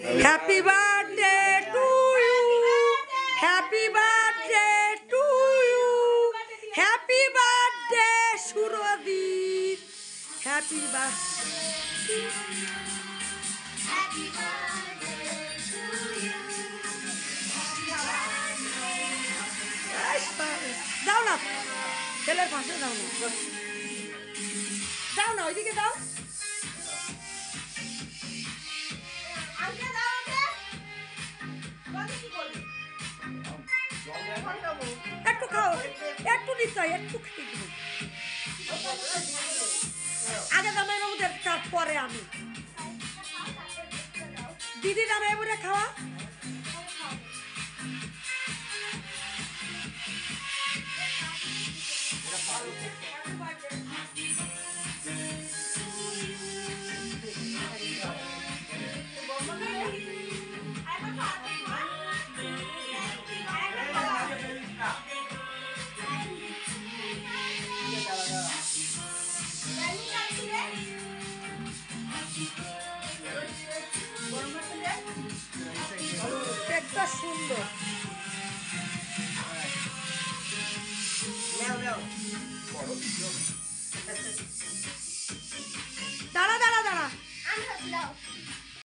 Happy birthday to you, happy birthday to you, happy birthday Surdeep, happy birthday. দাও না, ছেলের পাশে দাও না, দাও না, ওইদিকে দাও। একটু খাও, একটু নিশ্চয়, একটু খেতে দিব। আগে জামাই বাবুদের পরে আমি দিদি জামাই বাবুরে খাওয়া। একটা সুন্দর